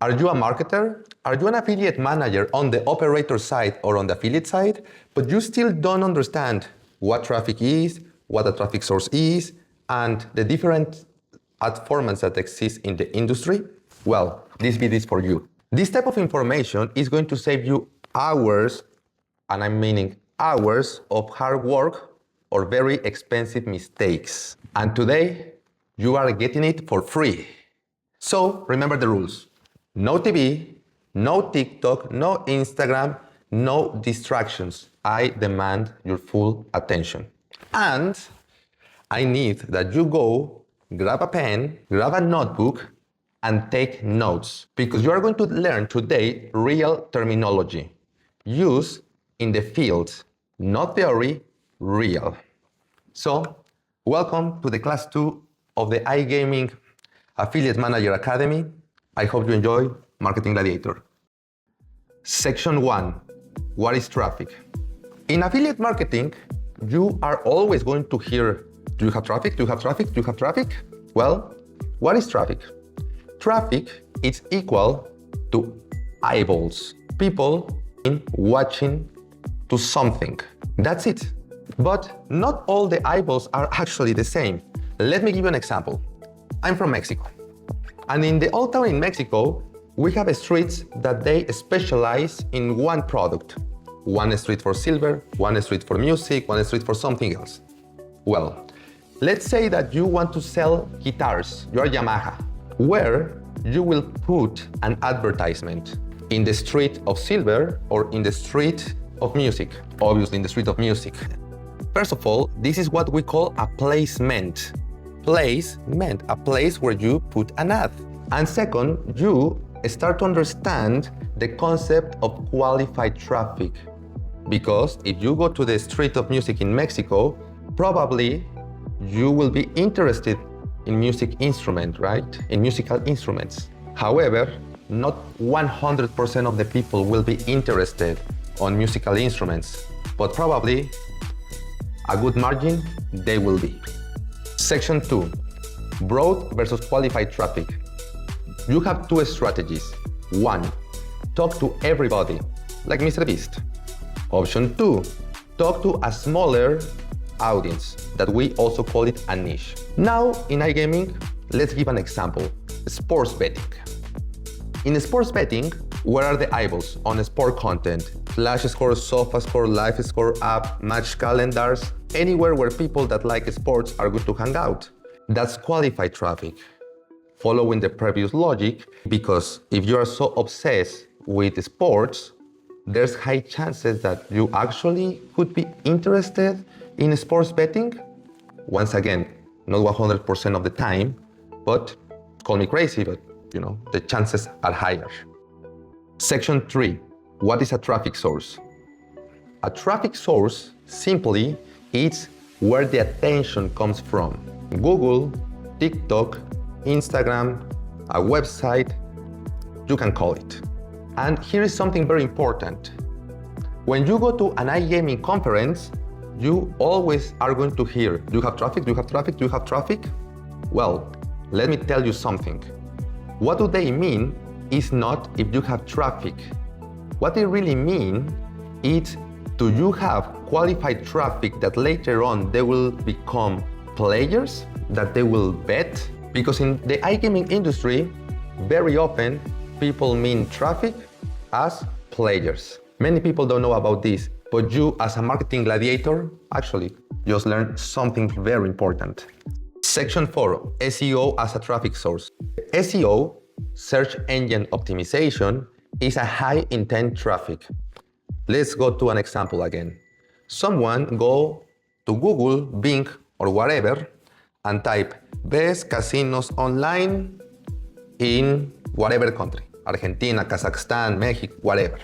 Are you a marketer? Are you an affiliate manager on the operator side or on the affiliate side, but you still don't understand what traffic is, what a traffic source is, and the different ad formats that exist in the industry? Well, this video is for you. This type of information is going to save you hours, and I'm meaning hours of hard work or very expensive mistakes. And today, you are getting it for free. So remember the rules. No TV, no TikTok, no Instagram, no distractions. I demand your full attention. And I need that you go grab a pen, grab a notebook, and take notes, because you are going to learn today real terminology used in the field, not theory, real. So, welcome to the class 2 of the iGaming Affiliate Manager Academy. I hope you enjoy Marketing Gladiator. Section 1, what is traffic? In affiliate marketing, you are always going to hear, do you have traffic? Do you have traffic? Do you have traffic? Well, what is traffic? Traffic is equal to eyeballs, people watching to something. That's it. But not all the eyeballs are actually the same. Let me give you an example. I'm from Mexico. And in the old town in Mexico, we have streets that they specialize in one product. One street for silver, one street for music, one street for something else. Well, let's say that you want to sell guitars, you're Yamaha, where you will put an advertisement in the street of silver or in the street of music, obviously in the street of music. First of all, this is what we call a placement. Placement, a place where you put an ad. And second, you start to understand the concept of qualified traffic. Because if you go to the street of music in Mexico, probably you will be interested in music instrument, right? In musical instruments. However, not 100% of the people will be interested on musical instruments, but probably a good margin, they will be. Section 2, broad versus qualified traffic. You have two strategies. 1, talk to everybody, like Mr. Beast. Option 2, talk to a smaller audience, that we also call it a niche. Now, in iGaming, let's give an example. Sports betting. In sports betting, where are the eyeballs on sport content? Flash score, sofa score, live score, app, match calendars, anywhere where people that like sports are good to hang out. That's qualified traffic. Following the previous logic, because if you are so obsessed with sports, there's high chances that you actually could be interested in sports betting. Once again, not 100% of the time, but call me crazy, but the chances are higher. Section 3, what is a traffic source? A traffic source simply is where the attention comes from. Google, TikTok, Instagram, a website, you can call it. And here is something very important. When you go to an iGaming conference, you always are going to hear, do you have traffic? Do you have traffic? Do you have traffic? Well, let me tell you something. What do they mean is not if you have traffic. What they really mean is, do you have qualified traffic that later on they will become players, that they will bet? Because in the iGaming industry, very often people mean traffic as players. Many people don't know about this, but you as a marketing gladiator actually just learned something very important. Section 4, SEO as a traffic source. SEO, search engine optimization, is a high intent traffic. Let's go to an example again. Someone go to Google, Bing, or whatever, and type best casinos online in whatever country, Argentina, Kazakhstan, Mexico, whatever.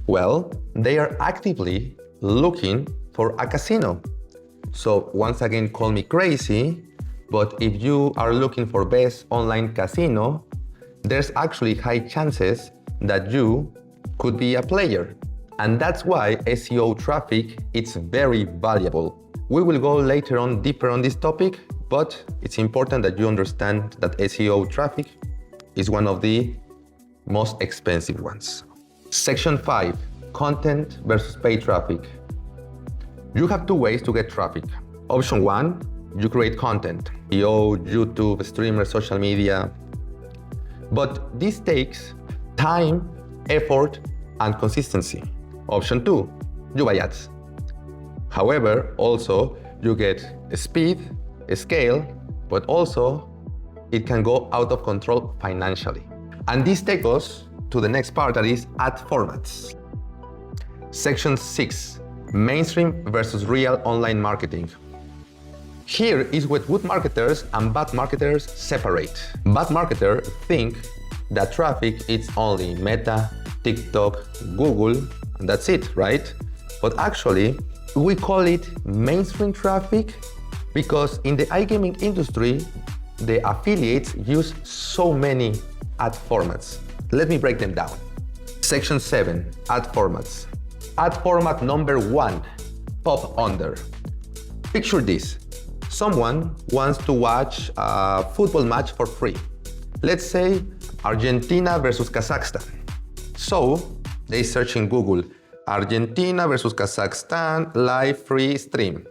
Well, they are actively looking for a casino. So once again, call me crazy, but if you are looking for best online casino, there's actually high chances that you could be a player. And that's why SEO traffic is very valuable. We will go later on deeper on this topic, but it's important that you understand that SEO traffic is one of the most expensive ones. Section 5, content versus paid traffic. You have two ways to get traffic. Option 1, you create content, video, YouTube, streamer, social media. But this takes time, effort, and consistency. Option 2, you buy ads. However, also you get speed, scale, but also it can go out of control financially. And this takes us to the next part, that is ad formats. Section 6, mainstream versus real online marketing. Here is where good marketers and bad marketers separate. Bad marketers think that traffic is only Meta, TikTok, Google, and that's it, right? But actually, we call it mainstream traffic because in the iGaming industry, the affiliates use so many ad formats. Let me break them down. Section 7, ad formats. Ad format number 1, pop under. Picture this. Someone wants to watch a football match for free. Let's say Argentina versus Kazakhstan. So they search in Google, Argentina versus Kazakhstan live free stream.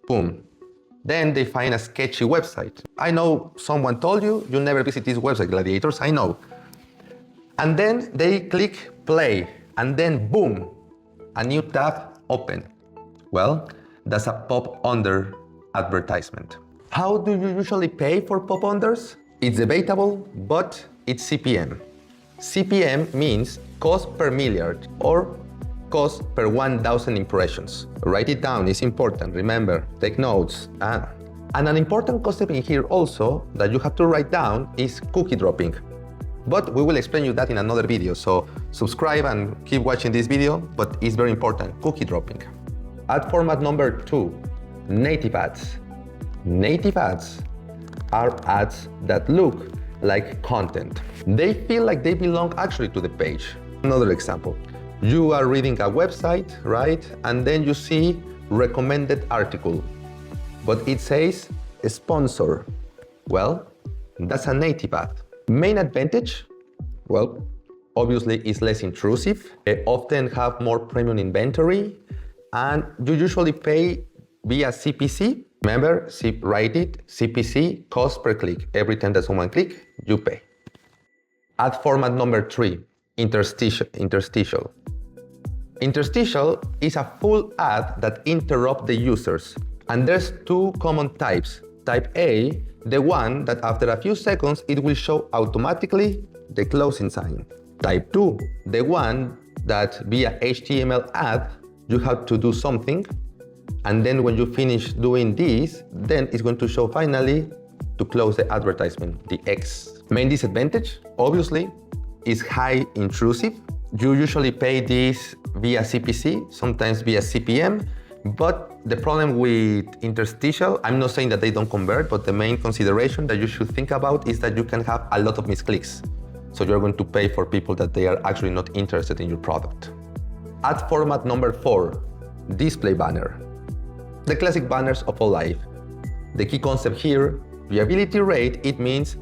Boom. Then they find a sketchy website. I know someone told you never visit this website, Gladiators, I know. And then they click play, and then boom, a new tab open. Well, that's a pop under advertisement. How do you usually pay for pop unders? It's debatable, but it's CPM. CPM means cost per milliard or cost per 1,000 impressions. Write it down, it's important, remember, take notes. And an important concept in here also that you have to write down is cookie dropping. But we will explain you that in another video, so subscribe and keep watching this video, but it's very important, cookie dropping. Ad format number 2, native ads. Native ads are ads that look like content. They feel like they belong actually to the page. Another example, you are reading a website, right? And then you see recommended article, but it says sponsor. Well, that's a native ad. Main advantage? Well, obviously it's less intrusive. They often have more premium inventory, and you usually pay via CPC. Remember, write it, CPC, cost per click. Every time that someone clicks, you pay. Ad format number 3, interstitial. Interstitial is a full ad that interrupts the users. And there's two common types. Type A, the one that after a few seconds, it will show automatically the closing sign. Type 2, the one that via HTML ad, you have to do something. And then when you finish doing this, then it's going to show finally to close the advertisement, the X. Main disadvantage, obviously, is high intrusive. You usually pay this via CPC, sometimes via CPM, but the problem with interstitial, I'm not saying that they don't convert, but the main consideration that you should think about is that you can have a lot of misclicks. So you're going to pay for people that they are actually not interested in your product. Ad format number 4, display banner. The classic banners of all life. The key concept here, viewability rate, it means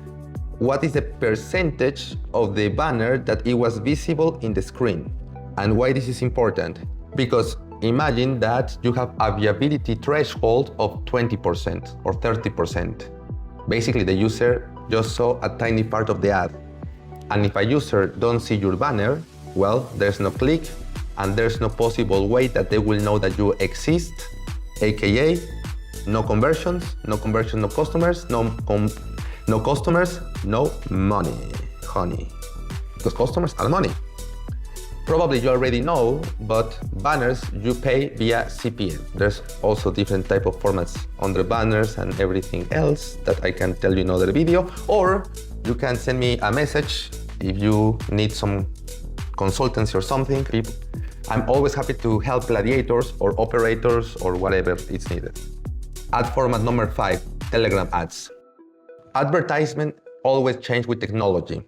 what is the percentage of the banner that it was visible in the screen. And why this is important? Because imagine that you have a viewability threshold of 20% or 30%. Basically, the user just saw a tiny part of the ad. And if a user don't see your banner, well, there's no click and there's no possible way that they will know that you exist, aka no conversions, no customers, no customers, no money, honey. Because customers are money. Probably you already know, but banners you pay via CPM. There's also different type of formats under banners and everything else that I can tell you in another video, or you can send me a message if you need some consultancy or something. I'm always happy to help gladiators or operators or whatever it's needed. Ad format number 5, Telegram ads. Advertisement always change with technology,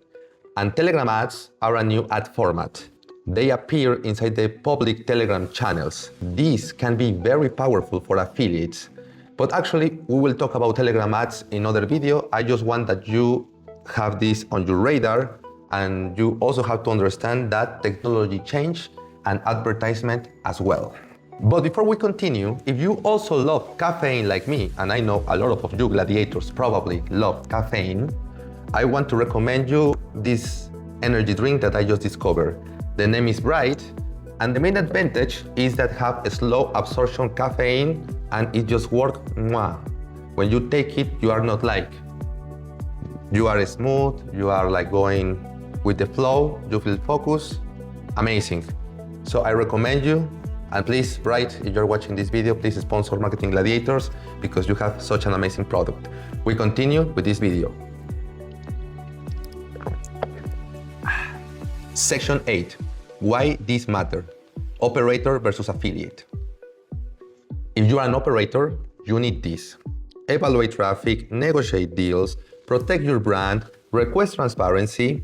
and Telegram ads are a new ad format. They appear inside the public Telegram channels. These can be very powerful for affiliates, but actually we will talk about Telegram ads in another video. I just want that you have this on your radar and you also have to understand that technology change and advertisement as well. But before we continue, if you also love caffeine like me, and I know a lot of you gladiators probably love caffeine, I want to recommend you this energy drink that I just discovered. The name is Bright, and the main advantage is that have a slow absorption caffeine, and it just works. When you take it, you are not like, you are smooth, you are like going with the flow, you feel focused, amazing. So I recommend you. And please, Bright, if you're watching this video, please sponsor Marketing Gladiators because you have such an amazing product. We continue with this video. Section 8, why this matter? Operator versus affiliate. If you are an operator, you need this. Evaluate traffic, negotiate deals, protect your brand, request transparency,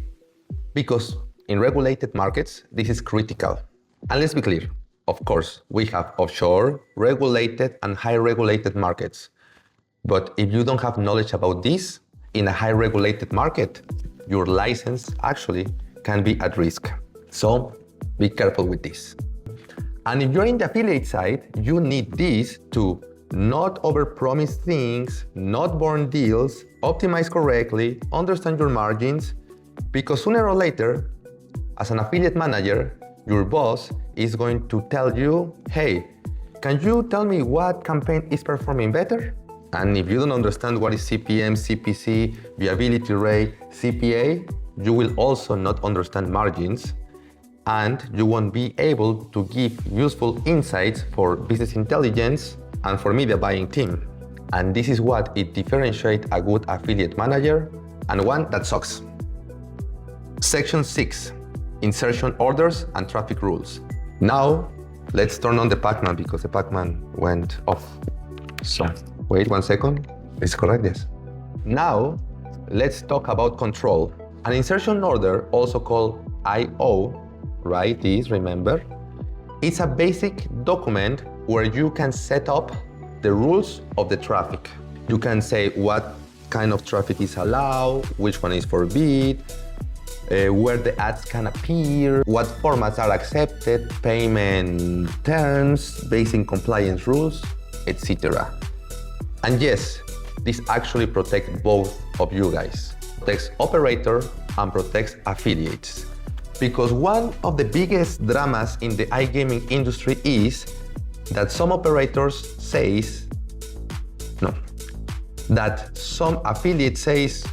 because in regulated markets, this is critical. And let's be clear. Of course, we have offshore, regulated, and high regulated markets. But if you don't have knowledge about this, in a high regulated market, your license actually can be at risk. So be careful with this. And if you're in the affiliate side, you need this to not overpromise things, not burn deals, optimize correctly, understand your margins, because sooner or later, as an affiliate manager, your boss is going to tell you, hey, can you tell me what campaign is performing better? And if you don't understand what is CPM, CPC, viewability rate, CPA, you will also not understand margins, and you won't be able to give useful insights for business intelligence and for media buying team. And this is what it differentiates a good affiliate manager and one that sucks. Section 6. Insertion orders and traffic rules. Now, let's turn on the Pac-Man because the Pac-Man went off. So, wait 1 second. Is correct, yes. Now, let's talk about control. An insertion order, also called IO, right? This, remember? It's a basic document where you can set up the rules of the traffic. You can say what kind of traffic is allowed, which one is forbid, where the ads can appear, what formats are accepted, payment terms, basic compliance rules, etc. And yes, this actually protects both of you guys. Protects operator and protects affiliates. Because one of the biggest dramas in the iGaming industry is that some operators says, that some affiliate says,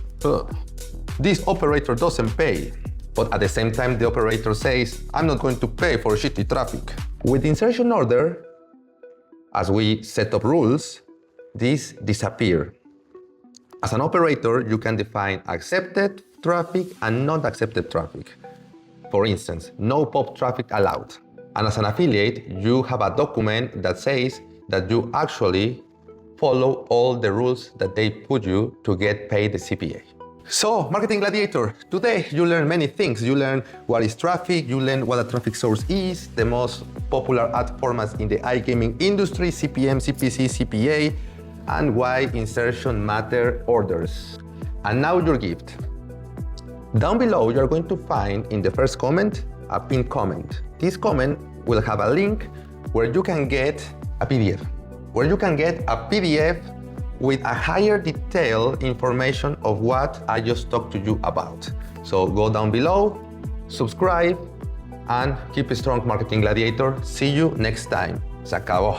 this operator doesn't pay. But at the same time, the operator says, I'm not going to pay for shitty traffic. With insertion order, as we set up rules, these disappear. As an operator, you can define accepted traffic and not accepted traffic. For instance, no pop traffic allowed. And as an affiliate, you have a document that says that you actually follow all the rules that they put you to get paid the CPA. So, Marketing Gladiator, today you learn many things. You learn what is traffic, you learn what a traffic source is, the most popular ad formats in the iGaming industry, CPM, CPC, CPA, and why insertion matter orders. And now your gift. Down below, you're going to find in the first comment, a pinned comment. This comment will have a link where you can get a PDF. With a higher detailed information of what I just talked to you about. So go down below, subscribe, and keep strong, Marketing Gladiator. See you next time. Se acabó.